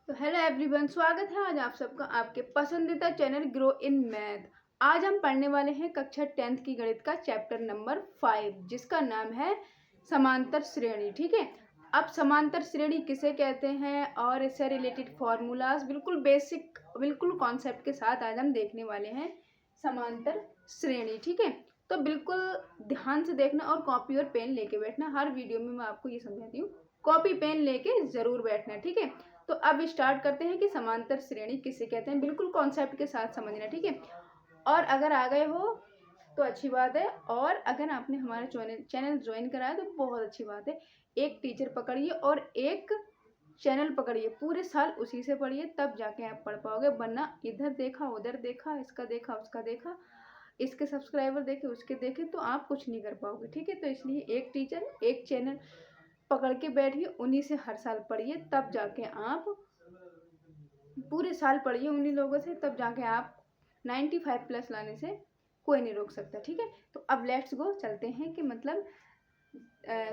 तो hello everyone, स्वागत है आज आप सबका आपके पसंदीदा चैनल ग्रो इन मैथ। आज हम पढ़ने वाले हैं कक्षा 10th की गणित का चैप्टर नंबर 5 जिसका नाम है समांतर श्रेणी। ठीक है, अब समांतर श्रेणी किसे कहते हैं और इससे रिलेटेड फॉर्मूलाज बिल्कुल बेसिक बिल्कुल कॉन्सेप्ट के साथ आज हम देखने वाले हैं समांतर श्रेणी। ठीक है, तो बिल्कुल ध्यान से देखना और कॉपी और पेन लेके बैठना। हर वीडियो में मैं आपको ये समझाती हूँ, कॉपी पेन लेके जरूर बैठना। ठीक है, तो अब स्टार्ट करते हैं कि समांतर श्रेणी किसे कहते हैं, बिल्कुल कॉन्सेप्ट के साथ समझना। ठीक है, और अगर आ गए हो तो अच्छी बात है, और अगर आपने हमारा चैनल ज्वाइन करा है तो बहुत अच्छी बात है। एक टीचर पकड़िए और एक चैनल पकड़िए, पूरे साल उसी से पढ़िए, तब जाके आप पढ़ पाओगे। वरना इधर देखा उधर देखा, इसका देखा उसका देखा, इसके सब्सक्राइबर देखे उसके देखे, तो आप कुछ नहीं कर पाओगे। ठीक है, तो इसलिए एक टीचर एक चैनल पकड़ के बैठिए, उन्हीं से हर साल पढ़िए, तब जाके आप पूरे साल पढ़िए उन्हीं लोगों से, तब जाके आप 95 प्लस लाने से कोई नहीं रोक सकता। ठीक है, तो अब लेट्स गो चलते हैं कि मतलब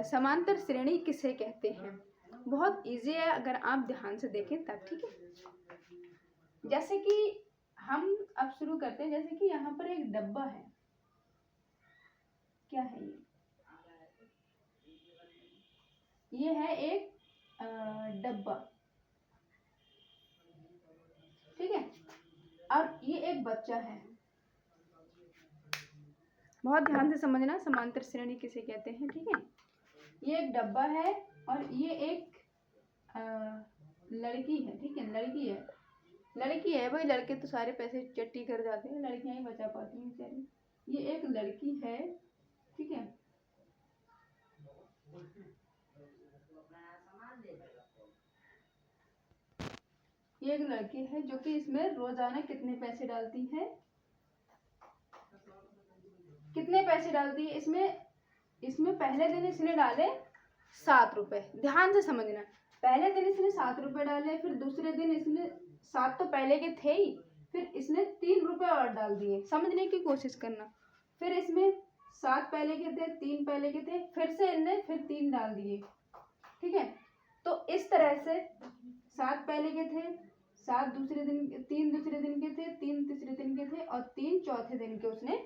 समांतर श्रेणी किसे कहते हैं। बहुत इजी है अगर आप ध्यान से देखें तब। ठीक है, जैसे कि हम अब शुरू करते हैं। जैसे कि यहाँ पर एक डब्बा है, क्या है ये है एक डब्बा। ठीक है, और ये एक बच्चा है। बहुत ध्यान से समझना समांतर श्रेणी किसे कहते हैं। ठीक है, ये एक डब्बा है और ये एक लड़की है। ठीक है, लड़की है भाई, लड़के तो सारे पैसे चट्टी कर जाते हैं, लड़कियां ही बचा पाती हैं बेचारी। ये एक लड़की है। ठीक है, ये एक लड़की है जो कि इसमें रोजाना कितने पैसे डालती है, इसमें पहले दिन इसने डाले 7 रुपए। ध्यान से समझना, पहले दिन इसने 7 रुपए डाले, फिर दूसरे दिन इसने 7 तो पहले के थे ही, फिर इसने 3 रुपए और डाल दिए। समझने की कोशिश करना, फिर इसमें 7 पहले के थे, 3 पहले के थे, फिर से इनने फिर 3 डाल दिए। ठीक है, तो इस तरह से 7 पहले के थे, 7 दूसरे दिन, 3 दूसरे दिन के थे, 3 तीसरे दिन के थे और 3 चौथे दिन के उसने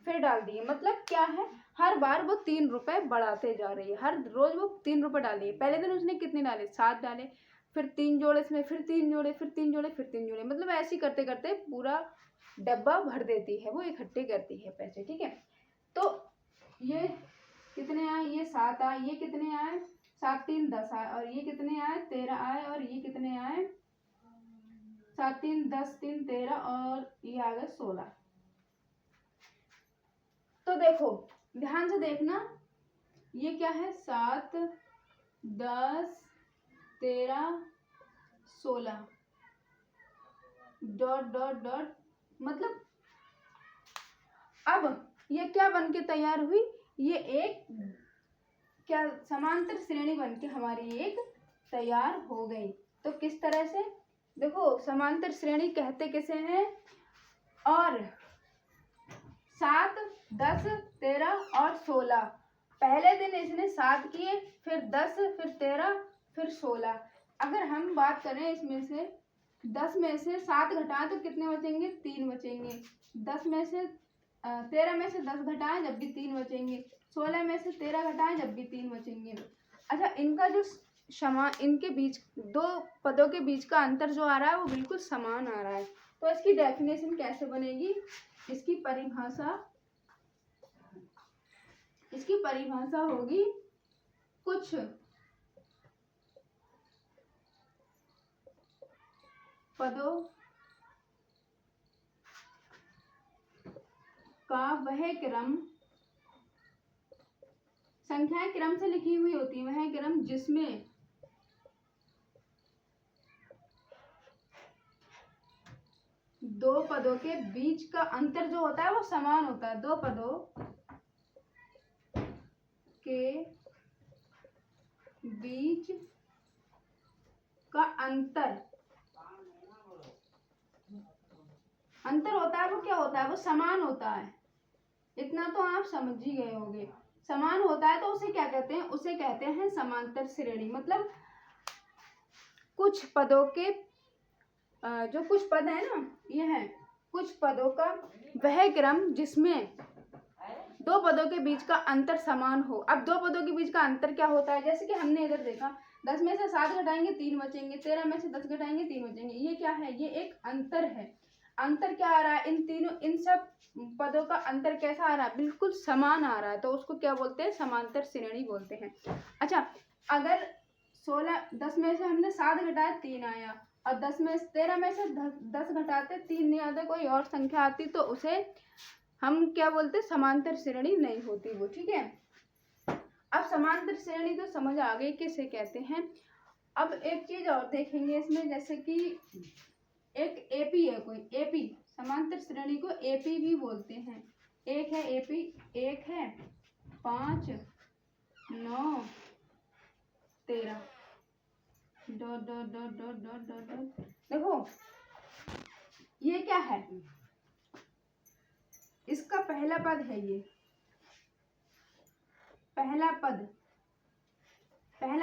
फिर डाल दिए। मतलब क्या है, हर बार वो 3 रुपए बढ़ाते जा रही है, हर रोज वो 3 रुपए डाल रही है। पहले दिन उसने कितने डाले, 7 डाले, फिर 3 जोड़े इसमें, फिर 3 जोड़े, फिर 3 जोड़े, फिर 3 जोड़े, मतलब ऐसे करते करते पूरा डब्बा भर देती है, वो इकट्ठे करती है पैसे। ठीक है, तो ये कितने आए, ये 7 आए, ये कितने आए, 7 3 10 आए, और ये कितने आए, 13 आए, और ये कितने आए, 7 3 10 3 13, और ये आ गए 16। तो देखो ध्यान से देखना, ये क्या है, 7 10 13 16 डॉट डॉट डॉट, मतलब अब ये क्या बन के तैयार हुई, ये एक क्या समांतर श्रेणी बन के हमारी एक तैयार हो गई। तो किस तरह से देखो, समांतर श्रेणी कहते किसे हैं, और 7 10 13 और 16, पहले दिन इसने 7 किए, फिर 10, फिर 13, फिर 16। अगर हम बात करें इसमें से 10 में से 7 घटाएं तो कितने बचेंगे, 3 बचेंगे। 10 में से 13 में से 10 घटाएं जब भी 3 बचेंगे। 16 में से 13 घटाएं जब भी 3 बचेंगे। अच्छा, इनका जो इनके बीच दो पदों के बीच का अंतर जो आ रहा है वो बिल्कुल समान आ रहा है। तो इसकी डेफिनेशन कैसे बनेगी, इसकी परिभाषा होगी कुछ पदों का वह क्रम, संख्याएं क्रम से लिखी हुई होती है, वह क्रम जिसमें दो पदों के बीच का अंतर जो होता है वो समान होता है। दो पदों के बीच का अंतर होता है, वो क्या होता है, वो समान होता है। इतना तो आप समझ ही गए होंगे। समान होता है तो उसे क्या कहते हैं, उसे कहते हैं समांतर श्रेणी। मतलब कुछ पदों के जो कुछ पद है ना, ये है कुछ पदों का वह क्रम जिसमें दो पदों के बीच का अंतर समान हो। अब दो पदों के बीच का अंतर क्या होता है, जैसे कि हमने इधर देखा 10 में से 7 घटाएंगे 3 बचेंगे, 13 में से 10 घटाएंगे 3 बचेंगे। ये क्या है, ये एक अंतर है। अंतर क्या आ रहा है, इन सब पदों का अंतर कैसा आ रहा है, बिल्कुल समान आ रहा है, तो उसको क्या बोलते हैं, समांतर श्रेणी बोलते हैं। अच्छा, अगर 10 में से हमने 7 घटाया 3 आया, और 13 में से 10 घटाते 3 नहीं आता, कोई और संख्या आती, तो उसे हम क्या बोलते, समांतर श्रेणी नहीं होती वो। ठीक है, अब समांतर श्रेणी तो समझ आ गई किसे कहते हैं। अब एक चीज और देखेंगे इसमें, जैसे कि एक एपी है, कोई एपी, समांतर श्रेणी को एपी भी बोलते हैं। एक है एपी, एक है 5 9 13 dot dot dot dot dot dot dot. देखो ये क्या है, इसका पहला पद है, ये पहला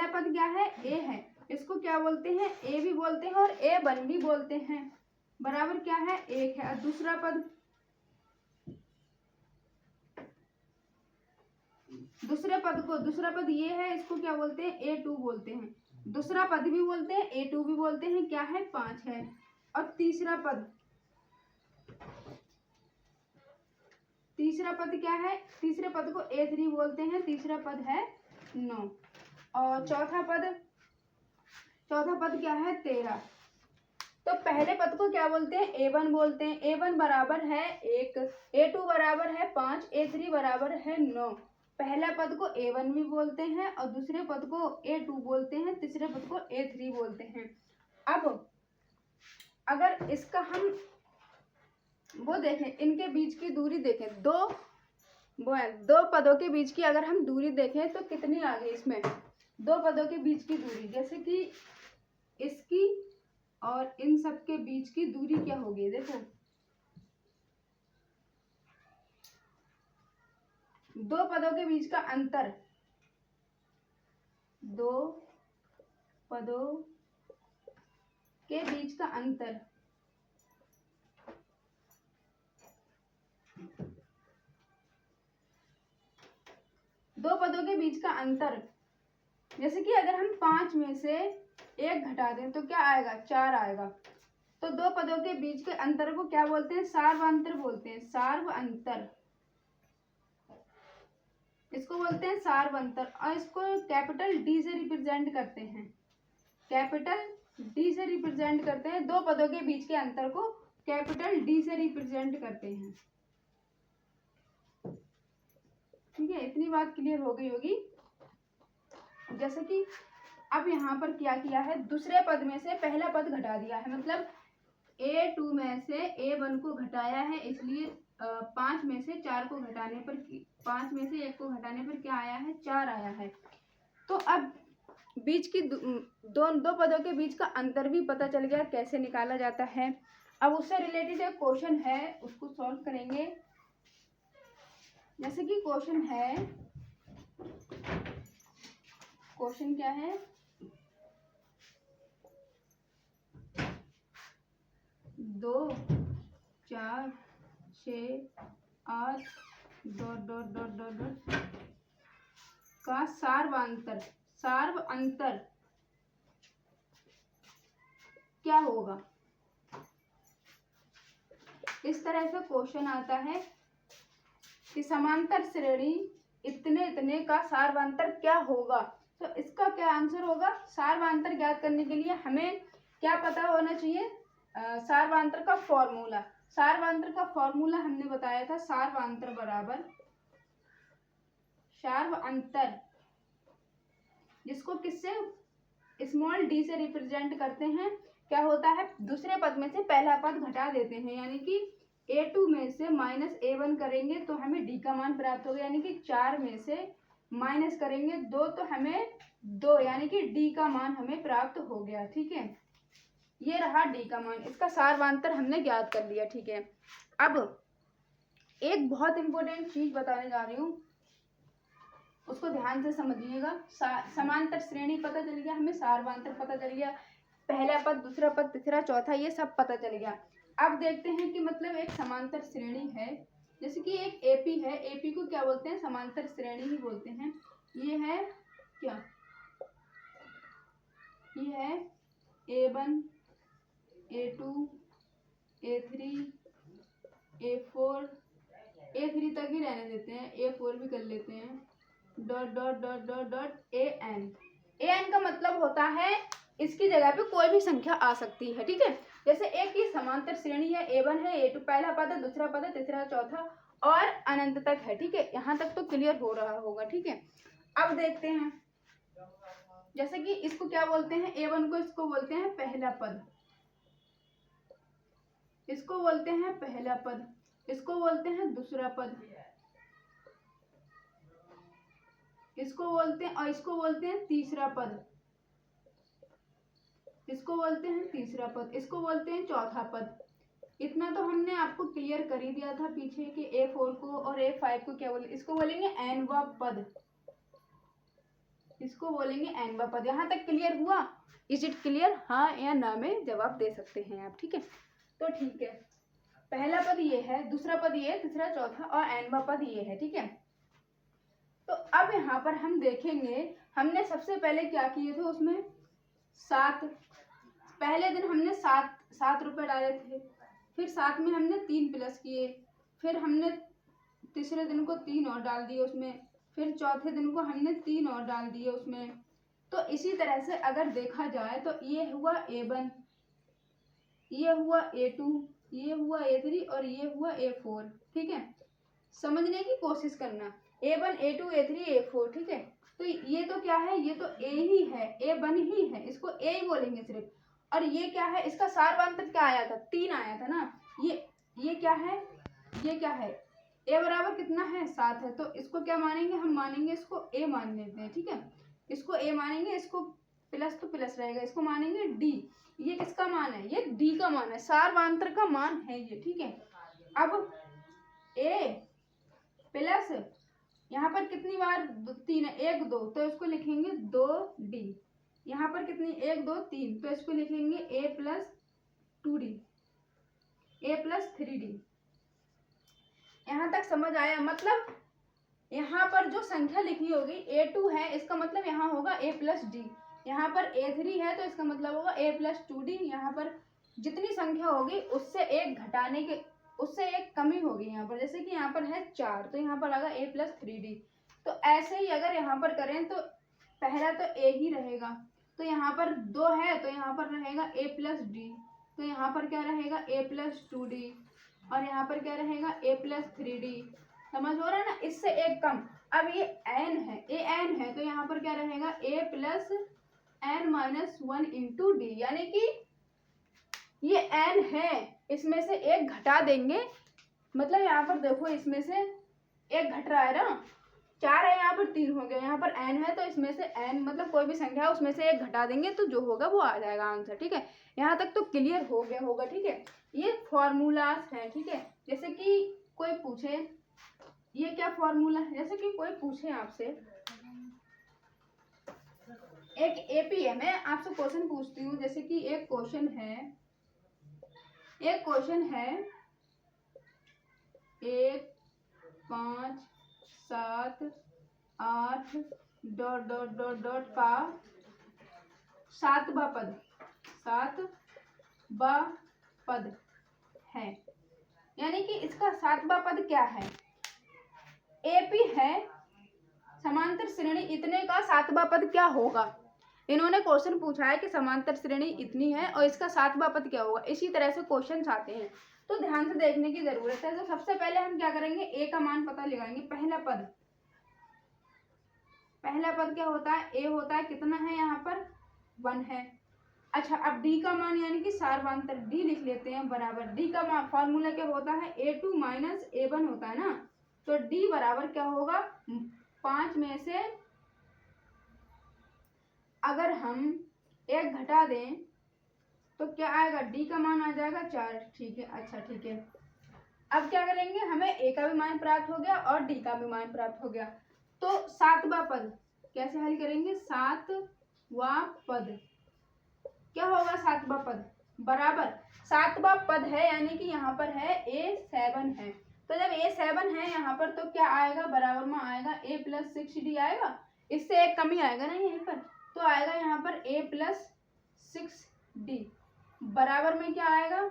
पद क्या है, ए है। इसको क्या बोलते हैं, ए भी बोलते हैं और ए वन भी बोलते हैं। बराबर क्या है, 1 है। और दूसरा पद ये है, इसको क्या बोलते हैं, A2 बोलते हैं। दूसरा पद भी बोलते हैं, A2 भी बोलते हैं, क्या है, 5 है। और तीसरा पद क्या है, तीसरे पद को A3 बोलते हैं, तीसरा पद है 9। और चौथा पद क्या है, 13। तो पहले पद को क्या बोलते हैं, A1 बोलते हैं। A1 बराबर है 1, A2 बराबर है 5, A3 बराबर है 9। पहला पद को A1 भी बोलते हैं और दूसरे पद को A2 बोलते हैं, तीसरे पद को A3 बोलते हैं। अब अगर इसका हम वो देखें, इनके बीच की दूरी देखें, दो पदों के बीच की अगर हम दूरी देखें तो कितनी आ गई इसमें, दो पदों के बीच की दूरी, जैसे कि इसकी और इन सब के बीच की दूरी क्या होगी, देखो दो पदों के बीच का अंतर, दो पदों के बीच का अंतर जैसे कि अगर हम 5 में से 1 घटा दें तो क्या आएगा, 4 आएगा। तो दो पदों के बीच के अंतर को क्या बोलते हैं, सार्वअंतर बोलते हैं, सार्वअंतर, इसको बोलते हैं सार्वअंतर। और इसको कैपिटल डी से रिप्रेजेंट करते हैं, दो पदों के बीच के अंतर को कैपिटल डी से रिप्रेजेंट करते हैं। ठीक है, इतनी बात क्लियर हो गई होगी। जैसे कि अब यहाँ पर क्या किया है, दूसरे पद में से पहला पद घटा दिया है, मतलब A2 में से A1 को घटाया है, इसलिए 5 में से 4 को घटाने पर, 5 में से 1 को घटाने पर क्या आया है, 4 आया है। तो अब बीच की दो पदों के बीच का अंतर भी पता चल गया कैसे निकाला जाता है। अब उससे रिलेटेड एक क्वेश्चन है, उसको सॉल्व करेंगे। जैसे कि क्वेश्चन क्या है, 2 4 6 8 dot dot dot dot dot का सार्वअंतर क्या होगा। इस तरह से क्वेश्चन आता है कि समांतर श्रेणी इतने का सार्वअंतर क्या होगा। तो इसका क्या आंसर होगा, सार्वअंतर ज्ञात करने के लिए हमें क्या पता होना चाहिए, सार्वअंतर का फॉर्मूला हमने बताया था, सार्वअंतर बराबर जिसको किससे, स्मॉल डी से रिप्रेजेंट करते हैं। क्या होता है, दूसरे पद में से पहला पद घटा देते हैं, यानी कि A2 में से -A1 करेंगे तो हमें D का मान प्राप्त होगा, यानी कि 4 में से माइनस करेंगे 2 तो हमें 2, यानी कि D का मान हमें प्राप्त हो गया। ठीक है, ये रहा D का मान, इसका सार्वअंतर हमने ज्ञात कर लिया। ठीक है, अब एक बहुत इंपॉर्टेंट चीज बताने जा रही हूँ, उसको ध्यान से समझिएगा। समांतर श्रेणी पता चल गया हमें, सार्वअंतर पता चल गया, पहला पद, दूसरा पद, तीसरा, चौथा, ये सब पता चल गया। अब देखते हैं कि मतलब एक समांतर श्रेणी है, जैसे कि एक एपी है, एपी को क्या बोलते हैं, समांतर श्रेणी ही बोलते हैं। ये है क्या, ये है A1, A2, A3, A4, A3 तक ही रहने देते हैं, A4 भी कर लेते हैं, dot dot dot dot dot AN। AN का मतलब होता है इसकी जगह पे कोई भी संख्या आ सकती है, ठीक है। जैसे एक ही समांतर श्रेणी है, A1 है, A2 पहला पद है, दूसरा पद है, तीसरा, चौथा और अनंत तक है, ठीक है। यहाँ तक तो क्लियर हो रहा होगा, ठीक है। अब देखते हैं, जैसे कि इसको क्या बोलते हैं, A1 को इसको बोलते हैं पहला पद, इसको बोलते हैं पहला पद, इसको बोलते हैं दूसरा पद, इसको बोलते हैं, और इसको बोलते हैं तीसरा पद, इसको बोलते हैं तीसरा पद, इसको बोलते हैं चौथा पद। इतना तो हमने आपको क्लियर कर ही दिया था पीछे कि A4 को और A5 को क्या बोले, इसको बोलेंगे nवा पद, इसको बोलेंगे nवा पद। यहाँ तक क्लियर हुआ? Is it clear? हाँ या ना में जवाब दे सकते हैं आप, ठीक है। तो ठीक है, पहला पद ये है, दूसरा पद ये है, तीसरा, चौथा और nवा पद ये है, ठीक है। तो अब यहाँ पर हम देखेंगे, हमने सबसे पहले क्या किए थे, उसमें 7, पहले दिन हमने 7 रुपये डाले थे, फिर 7 में हमने 3 प्लस किए, फिर हमने तीसरे दिन को 3 और डाल दिए उसमें, फिर चौथे दिन को हमने 3 और डाल दिए उसमें। तो इसी तरह से अगर देखा जाए तो ये हुआ A1, ये हुआ A2, ये हुआ A3 और ये हुआ A4, ठीक है। समझने की कोशिश करना, A1, A2, A3, A4, ठीक है। तो ये तो क्या है, ये तो A ही है, A1 ही है, इसको A ही बोलेंगे सिर्फ। और ये क्या है, इसका सारवांतर क्या आया था, 3 आया था ना। ये क्या है, ये क्या है, A बराबर कितना है, 7 है। तो इसको क्या मानेंगे, हम मानेंगे इसको A मान लेते हैं, ठीक है। इसको A मानेंगे, इसको प्लस तो प्लस रहेगा, इसको मानेंगे D। ये किसका मान है, ये D का मान है, सारवांतर का मान है ये, ठीक है। अब A प्लस यहाँ पर कितनी बार 3 है, 1 2, तो इसको लिखेंगे 2D। यहाँ पर कितनी, 1 2 3, तो इसको लिखेंगे A plus 2D, A plus 3D। यहाँ तक समझ आया? मतलब यहाँ पर जो संख्या लिखी होगी A2 है, इसका मतलब यहाँ होगा A प्लस D, यहाँ पर A3 है तो इसका मतलब होगा A प्लस 2D। यहाँ पर जितनी संख्या होगी उससे एक घटाने के, उससे एक कमी होगी यहाँ पर, जैसे कि यहाँ पर है 4 तो यहाँ पर आएगा A प्लस 3D। तो ऐसे ही अगर यहाँ पर करें तो पहला तो A ही रहेगा, तो यहाँ पर 2 है तो यहाँ पर रहेगा A प्लस D, तो यहाँ पर क्या रहेगा A प्लस 2D, और यहाँ पर क्या रहेगा A प्लस 3D। समझ हो रहा है ना, इससे एक कम। अब ये n है, an है, तो यहाँ पर क्या रहेगा A plus n minus 1 into D, यानी कि ये n है, इसमें से एक घटा देंगे, मतलब यहाँ पर देखो इसमें से एक घट रहा है ना, 4 है, यहाँ पर 3 हो गया, यहाँ पर n है तो इसमें से n मतलब कोई भी संख्या है उसमें से एक घटा देंगे तो जो होगा वो आ जाएगा आंसर, ठीक है। यहाँ तक तो क्लियर हो गया होगा, ठीक है। ये फॉर्मूलाज है, ठीक है। जैसे कि कोई पूछे ये क्या फॉर्मूला है, जैसे कि कोई पूछे आपसे, एक एपी है, मैं आपसे क्वेश्चन पूछती हूँ, जैसे कि एक क्वेश्चन है 1 5 7 8 डॉट डॉट डॉट डॉट का 7वां पद है, यानी कि इसका 7वां पद क्या है, एपी है, समांतर श्रेणी इतने का 7वां पद क्या होगा। इन्होंने क्वेश्चन पूछा है कि समांतर श्रेणी इतनी है और इसका 7वां पद क्या होगा। इसी तरह से क्वेश्चन आते हैं तो ध्यान से देखने की जरूरत है। तो सबसे पहले हम क्या करेंगे, ए का मान पता लगाएंगे। पहला पद क्या होता है, ए होता है, कितना है यहाँ पर 1 है। अच्छा, अब डी का मान यानी कि सारवांतर डी लिख लेते हैं बराबर, डी का फॉर्मूला क्या होता है, A2 माइनस A1 होता है ना, तो डी बराबर क्या होगा, 5 में से अगर हम 1 घटा दें तो क्या आएगा, डी का मान आ जाएगा 4, ठीक है। अच्छा ठीक है, अब क्या करेंगे, हमें ए का भी मान प्राप्त हो गया और डी का भी मान प्राप्त हो गया। तो 7वां पद कैसे हल करेंगे, 7वां पद क्या होगा 7वां पद बराबर 7वां पद है, यानी कि यहाँ पर है A7 है। तो जब A7 है यहाँ पर तो क्या आएगा, बराबर में आएगा A + 6D आएगा, इससे एक कमी आएगा ना यहीं पर, तो आएगा यहाँ पर A + 6D बराबर में क्या आएगा,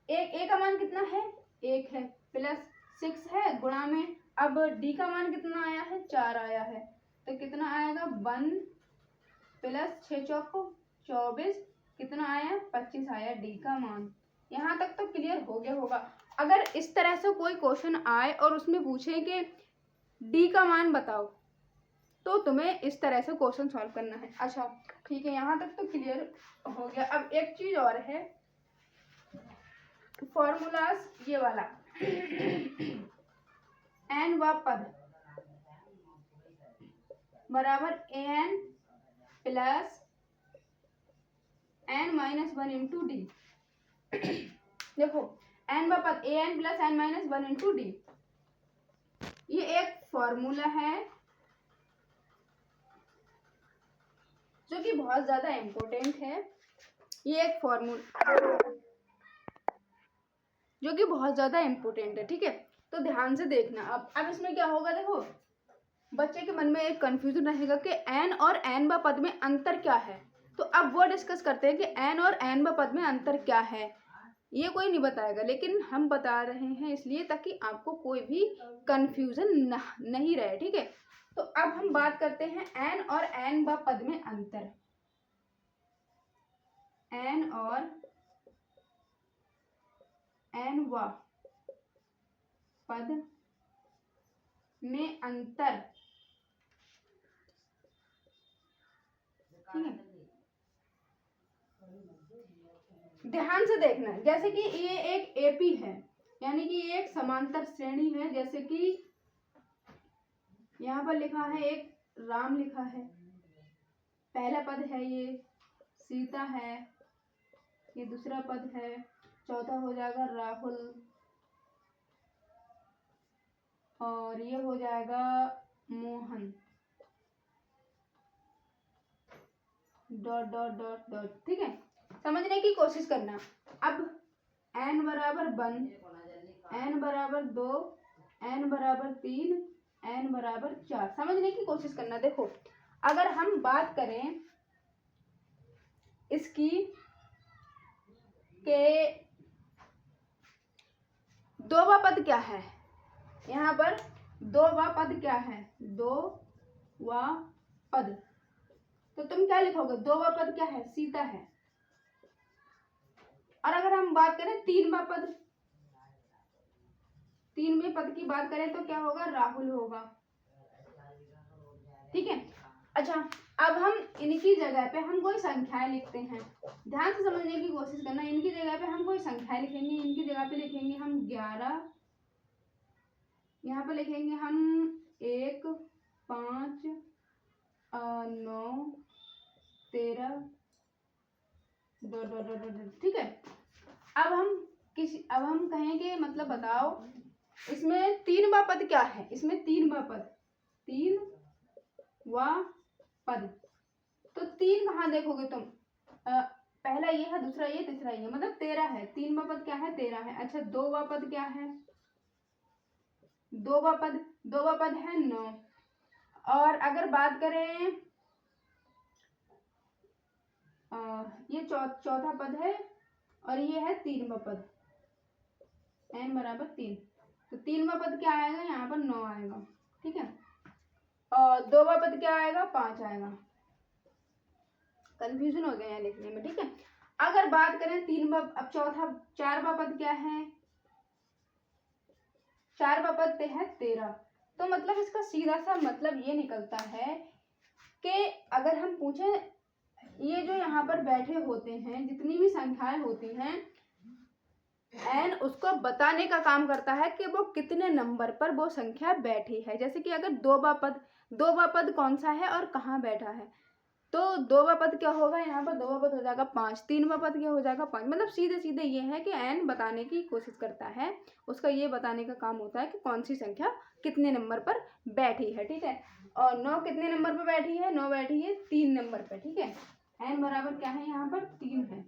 A का मान कितना है 1 है, +6 है गुणा में, अब D का मान कितना आया है 4 आया है, तो कितना आएगा 1 + 6 चौको 24, कितना आया 25 आया D का मान। यहाँ तक तो क्लियर हो गया होगा। अगर इस तरह से कोई क्वेश्चन आए और उसमें पूछे कि D का मान बताओ, तो तुम्हें इस तरह से क्वेश्चन सॉल्व करना है। अच्छा ठीक है, यहाँ तक तो क्लियर हो गया। अब एक चीज और है, फॉर्मूलाज ये वाला n व पद बराबर an + n - 1 × D। देखो n व पद an + n - 1 × D, ये एक फॉर्मूला है जो कि बहुत ज्यादा इम्पोर्टेंट है। ये एक फॉर्मूला जो कि बहुत ज्यादा इम्पोर्टेंट है, ठीक है। तो ध्यान से देखना। अब इसमें क्या होगा, देखो बच्चे के मन में एक कंफ्यूजन रहेगा कि n और n व पद में अंतर क्या है। तो अब वो डिस्कस करते हैं कि n और n व पद में अंतर क्या है। ये कोई नहीं बताएगा, लेकिन हम बता रहे हैं इसलिए ताकि आपको कोई भी कंफ्यूजन नहीं रहे, ठीक है। तो अब हम बात करते हैं n और n व पद में अंतर। n और n व पद में अंतर, ठीक है। ध्यान से देखना, जैसे कि ये एक एपी है, यानी कि ये एक समांतर श्रेणी है। जैसे कि यहाँ पर लिखा है एक राम लिखा है, पहला पद है ये सीता है, ये दूसरा पद है, चौथा हो जाएगा राहुल, और ये हो जाएगा Mohan, dot dot dot dot, ठीक है। समझने की कोशिश करना। अब n बराबर 1, n बराबर 2, n बराबर 3, n बराबर 4, समझने की कोशिश करना। देखो अगर हम बात करें इसकी के 2वां पद क्या है, यहाँ पर 2वां पद क्या है, 2वां पद, तो तुम क्या लिखोगे, 2वां पद क्या है, सीता है। और अगर हम बात करें 3वां पद, 3वें पद की बात करें तो क्या होगा, राहुल होगा, ठीक है। अच्छा अब हम इनकी जगह पे हम कोई संख्याएं लिखते हैं, ध्यान से समझने की कोशिश करना। इनकी जगह पे हम कोई संख्याएं लिखेंगे, इनकी जगह पे लिखेंगे हम 11, यहाँ पे लिखेंगे हम 1, 5, 9, 13, ठीक है। अब हम कहेंगे मतलब बताओ इसमें 3वां पद क्या है, इसमें 3वां पद, 3वां पद, तो 3 कहाँ देखोगे तुम, पहला ये है, दूसरा ये, तीसरा ये, मतलब 13 है। 3वां पद क्या है, 13 है। अच्छा 2वां पद क्या है, 2वां पद है 9। और अगर बात करें ये चौथा पद है, और ये है 3वां पद, n बराबर 3, तो 3वां पद क्या आएगा, यहाँ पर 9 आएगा, ठीक है। और 2वां पद क्या आएगा, 5 आएगा। कंफ्यूजन हो गया यहाँ लिखने में, ठीक है। अगर बात करें 4वां पद क्या है, 4वां पद है 13। तो मतलब इसका सीधा सा मतलब ये निकलता है कि अगर हम पूछें, ये जो यहाँ पर बैठे होते हैं जितनी भी संख्याएं होती हैं, n उसको बताने का काम करता है कि वो कितने नंबर पर वो संख्या बैठी है। जैसे कि अगर 2वां पद कौन सा है और कहाँ बैठा है, तो 2वां पद क्या होगा, यहाँ पर 2वां पद हो जाएगा 5, 3वां पद क्या हो जाएगा 5। मतलब सीधे सीधे ये है कि n बताने की कोशिश करता है, उसका ये बताने का काम होता है कि कौन सी संख्या कितने नंबर पर बैठी है, ठीक है। और 9 कितने नंबर पर बैठी है, 9 बैठी है 3 नंबर पर, ठीक है। n बराबर क्या है, यहाँ पर 3 है।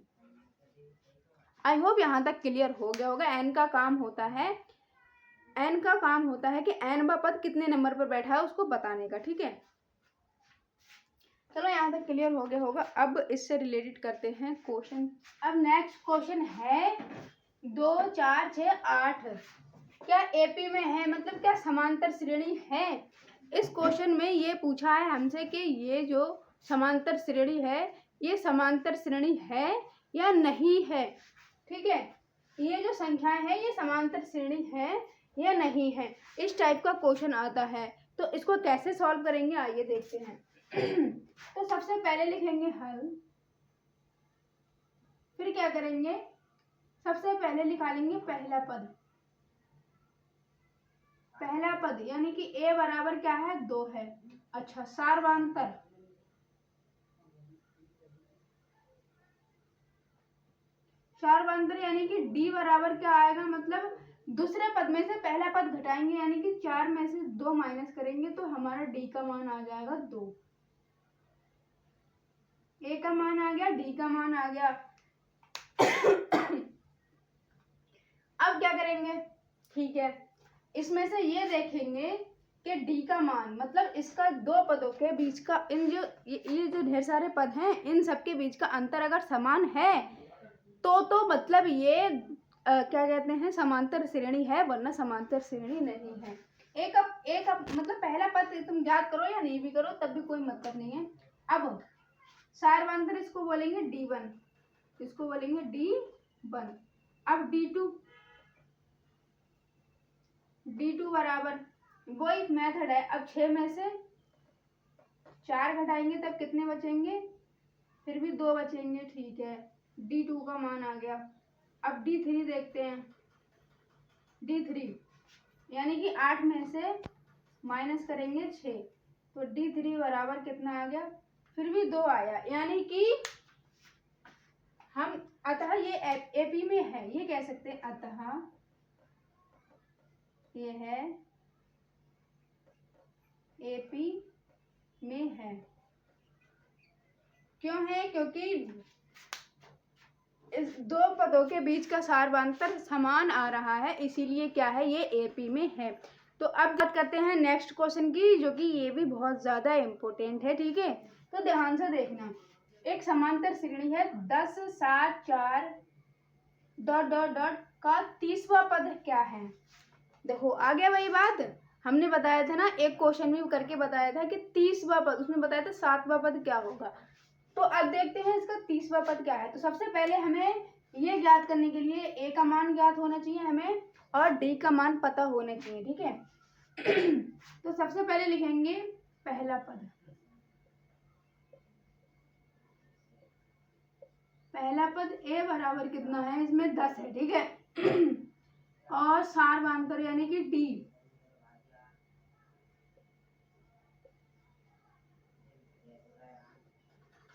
आई होप यहाँ तक क्लियर हो गया होगा। n का काम होता है कि n पद कितने नंबर पर बैठा है उसको बताने का, ठीक है। चलो यहाँ तक क्लियर हो गया होगा। अब इससे रिलेटेड करते हैं क्वेश्चन। अब नेक्स्ट क्वेश्चन है 2, 4, 6, 8 क्या एपी में है, मतलब क्या समांतर श्रेणी है। इस क्वेश्चन में ये पूछा है हमसे कि ये जो समांतर श्रेणी है ये समांतर श्रेणी है या नहीं है, ठीक है। ये जो संख्याएं है ये समांतर श्रेणी है या नहीं है, इस टाइप का क्वेश्चन आता है। तो इसको कैसे सॉल्व करेंगे आइए देखते हैं। तो सबसे पहले लिखेंगे हल, फिर क्या करेंगे, सबसे पहले निकालेंगे पहला पद यानी कि a बराबर क्या है 2 है। अच्छा, सार्वधातुक यानी कि d बराबर क्या आएगा, मतलब दूसरे पद में से पहला पद घटाएंगे यानी कि 4 में से 2 माइनस करेंगे तो हमारा d का मान आ जाएगा 2। a का मान आ गया, d का मान आ गया। अब क्या करेंगे, ठीक है, इसमें से ये देखेंगे कि d का मान, मतलब इसका दो पदों के बीच का ये जो ढेर सारे पद हैं इन सबके बीच का अंतर अगर समान है तो मतलब ये क्या कहते हैं, समांतर श्रेणी है, वरना समांतर श्रेणी नहीं है। एक मतलब पहला पद तुम याद करो या नहीं भी करो तब भी कोई मतलब नहीं है। अब सार्वधातुक इसको बोलेंगे D1, इसको बोलेंगे D1। अब D2 बराबर वो एक मेथड है। अब 6 में से 4 घटाएंगे तब कितने बचेंगे, फिर भी 2 बचेंगे, ठीक है। D2 का मान आ गया। अब D3 देखते हैं, D3 यानी कि 8 में से माइनस करेंगे 6 तो D3 बराबर कितना आ गया, फिर भी 2 आया, यानी कि हम अतः ये एपी में है, ये कह सकते हैं अतः ये है एपी में है। क्यों है, क्योंकि इस दो पदों के बीच का सार्वधातुक समान आ रहा है, इसीलिए क्या है, ये एपी में है। तो अब बात करते हैं नेक्स्ट क्वेश्चन की, जो कि ये भी बहुत ज़्यादा इम्पोर्टेंट है, ठीक है। तो ध्यान से देखना, एक समांतर श्रेणी है 10, 7, 4 ... का 30वां पद क्या है। देखो आ गया वही बात, हमने बताया था ना, एक क्वेश्चन भी करके बताया था कि 30वां पद, उसमें बताया था 7वां पद क्या होगा। तो अब देखते हैं इसका 30वां पद क्या है। तो सबसे पहले हमें ये ज्ञात करने के लिए a का मान ज्ञात होना चाहिए हमें, और d का मान पता होना चाहिए, ठीक है। तो सबसे पहले लिखेंगे पहला पद, a बराबर कितना है, इसमें 10 है, ठीक है। और सार्वधातुक यानी कि d,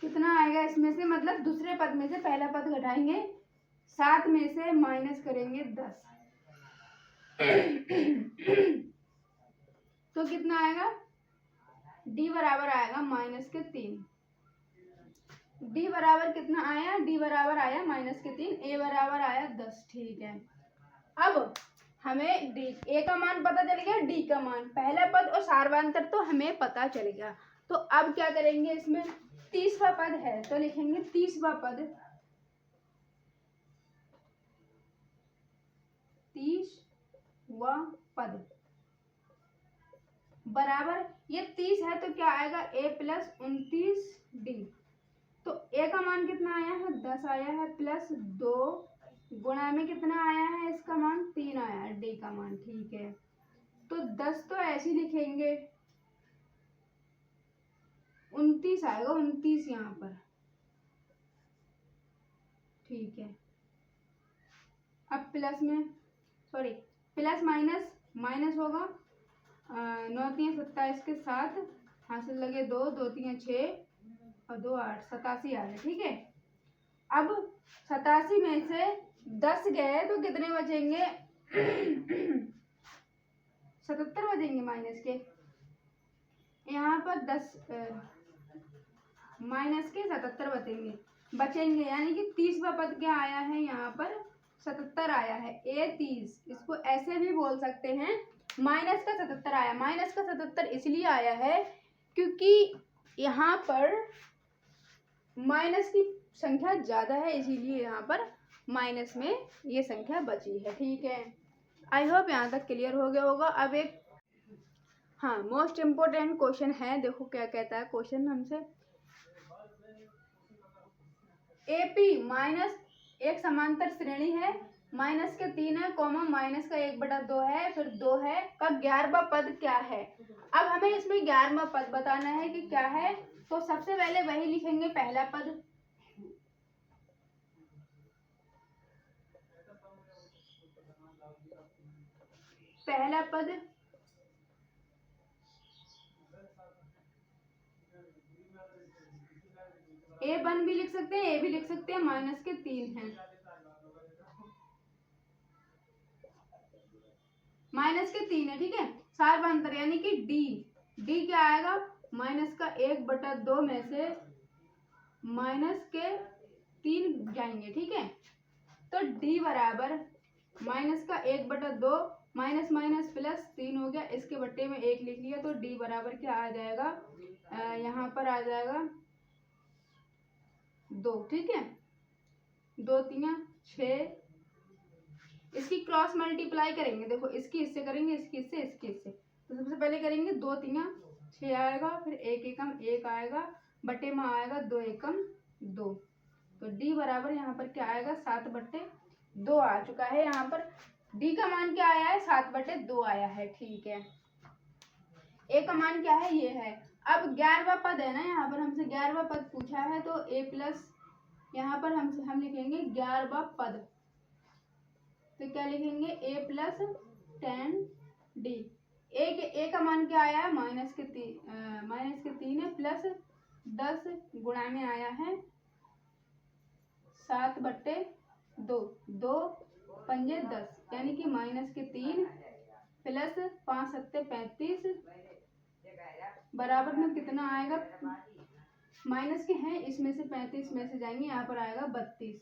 कितना आएगा इसमें से, मतलब दूसरे पद में से पहला पद घटाएंगे, 7 में से माइनस करेंगे 10 तो कितना आएगा, d बराबर आएगा -3। d बराबर कितना आया, d बराबर आया -3, a बराबर आया 10, ठीक है। अब हमें a का मान पता चल गया, d का मान, पहला पद और सार्वधातुक तो हमें पता चल गया। तो अब क्या करेंगे, इसमें 30वां पद है तो लिखेंगे 30वां पद, 30वां पद बराबर, ये 30 है तो क्या आएगा, a + 29d। तो a का मान कितना आया है, 10 आया है, प्लस 2 गुणा में कितना आया है, इसका मान 3 आया है, d का मान, ठीक है। तो 10 तो ऐसे ही लिखेंगे, 29 आएगा, 29 यहाँ पर, ठीक है। अब प्लस माइनस होगा, 9 3 27 के साथ हासिल लगे 2 2 3 6 और 2 8, 87 आ गए, ठीक है। अब 87 में से 10 गए तो कितने बचेंगे, 77 बचेंगे माइनस के, यहाँ पर 10 माइनस के 77 बचेंगे यानी कि 30वां पद क्या आया है यहाँ पर 77 आया है। ए 30 इसको ऐसे भी बोल सकते हैं, माइनस का 77 आया। माइनस का 77 इसलिए आया है क्योंकि यहाँ पर माइनस की संख्या ज़्यादा है, इसीलिए यहाँ पर माइनस में ये संख्या बची है। ठीक है, आई होप यहाँ तक क्लियर हो गया होगा। अब एक हाँ मोस्ट इम्पोर्टेंट क्वेश्चन है, देखो क्या कहता है क्वेश्चन हमसे। एपी माइनस एक समांतर श्रेणी है, माइनस के 3 है, कॉमा माइनस का 1/2 है, फिर 2 है का 11वां पद क्या है। अब हमें इसमें 11वां पद बताना है कि क्या है, तो सबसे पहले वही लिखेंगे पहला पद। पहला पद A1 भी लिख सकते हैं, ए भी लिख सकते हैं, माइनस के 3 है, माइनस के 3 है। ठीक है, सार्वंतर यानी कि डी क्या आएगा, माइनस का 1/2 में से माइनस के 3 जाएंगे। ठीक है, तो डी बराबर माइनस का 1/2 माइनस माइनस प्लस 3 हो गया, इसके बट्टे में 1 लिख लिया, तो डी बराबर क्या आ जाएगा, यहाँ पर आ जाएगा 2। ठीक है, 2 3 6, इसकी क्रॉस मल्टीप्लाई करेंगे, देखो इसकी इससे करेंगे, इसकी इससे, इसकी इससे, तो सबसे पहले करेंगे 2 3 6 आएगा, फिर 1 एकम 1 आएगा, बटे में आएगा 2 एकम 2, तो डी बराबर यहाँ पर क्या आएगा 7/2 आ चुका है। यहाँ पर डी का मान क्या आया है 7/2 आया है। ठीक है, ए का मान क्या है ये है। अब 11वां पद है ना, यहाँ पर हमसे 11वां पद पूछा है, तो ए प्लस यहाँ पर हम लिखेंगे 11वां पद, तो क्या लिखेंगे a प्लस 10d। ए का मान क्या आया है माइनस के 3 है, प्लस 10 गुणा में आया है 7/2, 2 पंजे 10 यानी कि माइनस के 3 प्लस 5 7 35 बराबर में कितना आएगा, माइनस के हैं इसमें से 35 में से जाएंगे, यहाँ पर आएगा 32।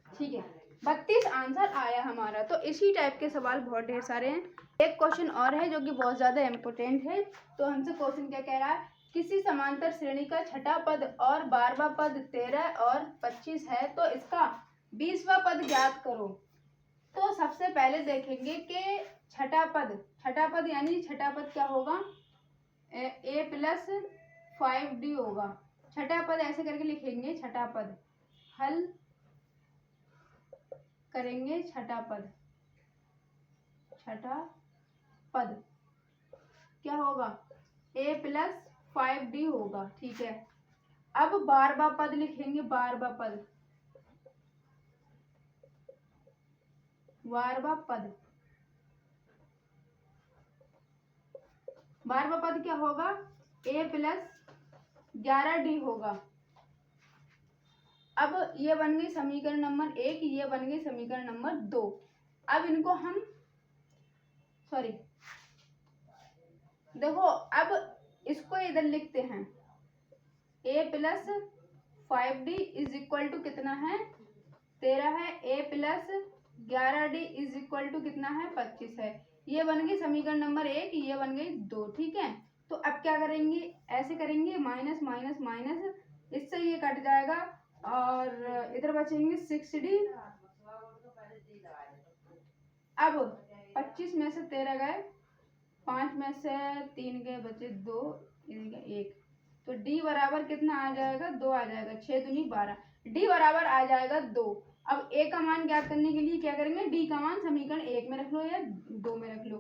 ठीक है, 32 आंसर आया हमारा। तो इसी टाइप के सवाल बहुत ढेर सारे हैं। एक क्वेश्चन और है जो कि बहुत ज्यादा इम्पोर्टेंट है, तो हमसे क्वेश्चन क्या कह रहा है, किसी समांतर श्रेणी का छठा पद और 12वां पद 13 और 25 है, तो इसका 20वां पद ज्ञात करो। तो सबसे पहले देखेंगे कि छठा पद यानी छठा पद क्या होगा, a प्लस 5d होगा। छठा पद ऐसे करके लिखेंगे, छठा पद हल करेंगे, छठा पद क्या होगा, a प्लस 5d होगा। ठीक है, अब 12वां पद लिखेंगे, 12वां पद क्या होगा, a प्लस 11d होगा। अब ये बन गई समीकरण नंबर 1, ये बन गई समीकरण नंबर 2। अब इनको हम देखो, अब इसको इधर लिखते हैं, a plus 5d is equal to कितना है 13 है, a plus 11d is equal to कितना है 25 है। ये बन गई समीकरण नंबर 1, ये बन गई 2। ठीक है, तो अब क्या करेंगे, ऐसे करेंगे, माइनस माइनस माइनस, इससे ये कट जाएगा और इधर बचेंगे 6d। अब 25 में से 13 गए, 5 में से 3 गए, बचे 2, 1, तो d बराबर कितना आ जाएगा 2 आ जाएगा, 6 दूनी 12, d बराबर आ जाएगा 2। अब a का मान ज्ञात करने के लिए क्या करेंगे, d का मान समीकरण 1 में रख लो या 2 में रख लो,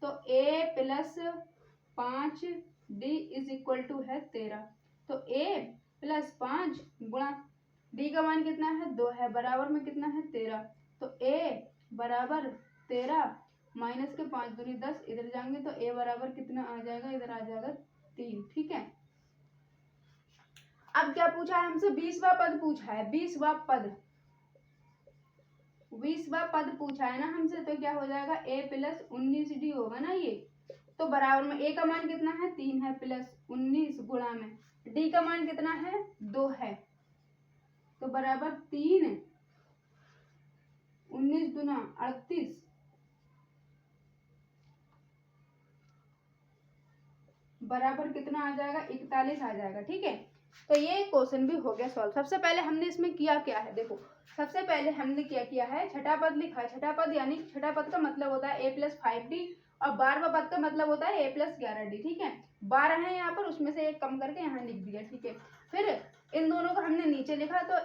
तो a plus 5d is equal to है 13, तो a प्लस 5 गुणा d का मान कितना है 2 है, बराबर में कितना है 13, तो a बराबर 13 माइनस के 5 दूनी 10, इधर जाएंगे तो a बराबर कितना आ जाएगा, इधर आ जाएगा 3। ठीक है, अब क्या पूछा है हमसे, 20वां पद पूछा है, 20वां पद पूछा है ना हमसे, तो क्या हो जाएगा a प्लस 19d होगा ना ये, तो बराबर में ए का मान कितना है 3 है प्लस 19 गुणा में डी का मान कितना है 2 है, तो बराबर 3 19 दूना 38 बराबर कितना आ जाएगा 41 आ जाएगा। ठीक है, तो ये क्वेश्चन भी हो गया सॉल्व। सबसे पहले हमने इसमें किया क्या है, देखो सबसे पहले हमने क्या किया है, छठा पद लिखा है। छठा पद यानी छठा पद का मतलब होता है a+5d और 12वां पद का मतलब होता है a+11d। ठीक है, 12 है यहाँ पर, उसमें से एक कम करके यहाँ लिख दिया। ठीक है, फिर इन दोनों को हमने नीचे लिखा, तो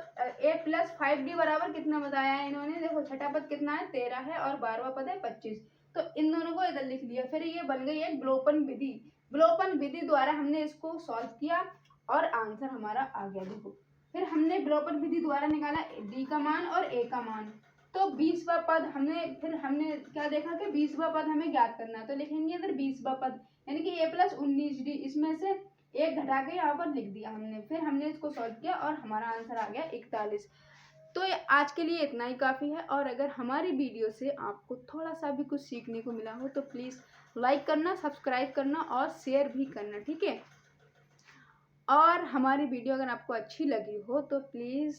a+5d बराबर कितना बताया है इन्होंने, देखो छठा पद कितना है 13 है और 12वां पद है 25, तो इन दोनों को इधर लिख लिया। फिर ये बन गई एक विलोपन विधि। विलोपन विधि द्वारा हमने इसको सॉल्व किया और आंसर हमारा आ गया। देखो फिर हमने विलोपन विधि द्वारा निकाला डी का मान और ए का मान, तो 20वां पद हमने क्या देखा कि 20वां पद हमें ज्ञात करना है, तो लिखेंगे इधर 20वां पद यानी कि a+19d, इसमें से एक घटा के यहाँ पर लिख दिया हमने। फिर हमने इसको सॉल्व किया और हमारा आंसर आ गया 41। तो आज के लिए इतना ही काफ़ी है, और अगर हमारी वीडियो से आपको थोड़ा सा भी कुछ सीखने को मिला हो तो प्लीज़ लाइक करना, सब्सक्राइब करना और शेयर भी करना। ठीक है, और हमारी वीडियो अगर आपको अच्छी लगी हो तो प्लीज़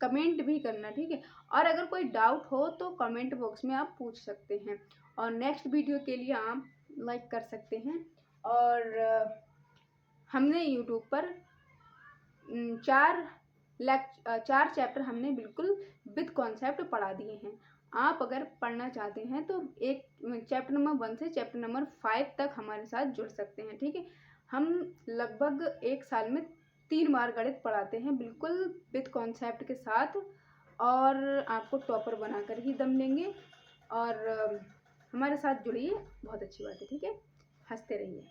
कमेंट भी करना। ठीक है, और अगर कोई डाउट हो तो कमेंट बॉक्स में आप पूछ सकते हैं, और नेक्स्ट वीडियो के लिए आप लाइक कर सकते हैं। और हमने यूट्यूब पर 4 चैप्टर हमने बिल्कुल विद कॉन्सेप्ट पढ़ा दिए हैं। आप अगर पढ़ना चाहते हैं तो एक चैप्टर नंबर 1 से चैप्टर नंबर 5 तक हमारे साथ जुड़ सकते हैं। ठीक है, हम लगभग 1 साल में 3 बार गणित पढ़ाते हैं बिल्कुल विद कॉन्सेप्ट के साथ, और आपको टॉपर बनाकर ही दम लेंगे। और हमारे साथ जुड़िए, बहुत अच्छी बात है। ठीक है, हंसते रहिए।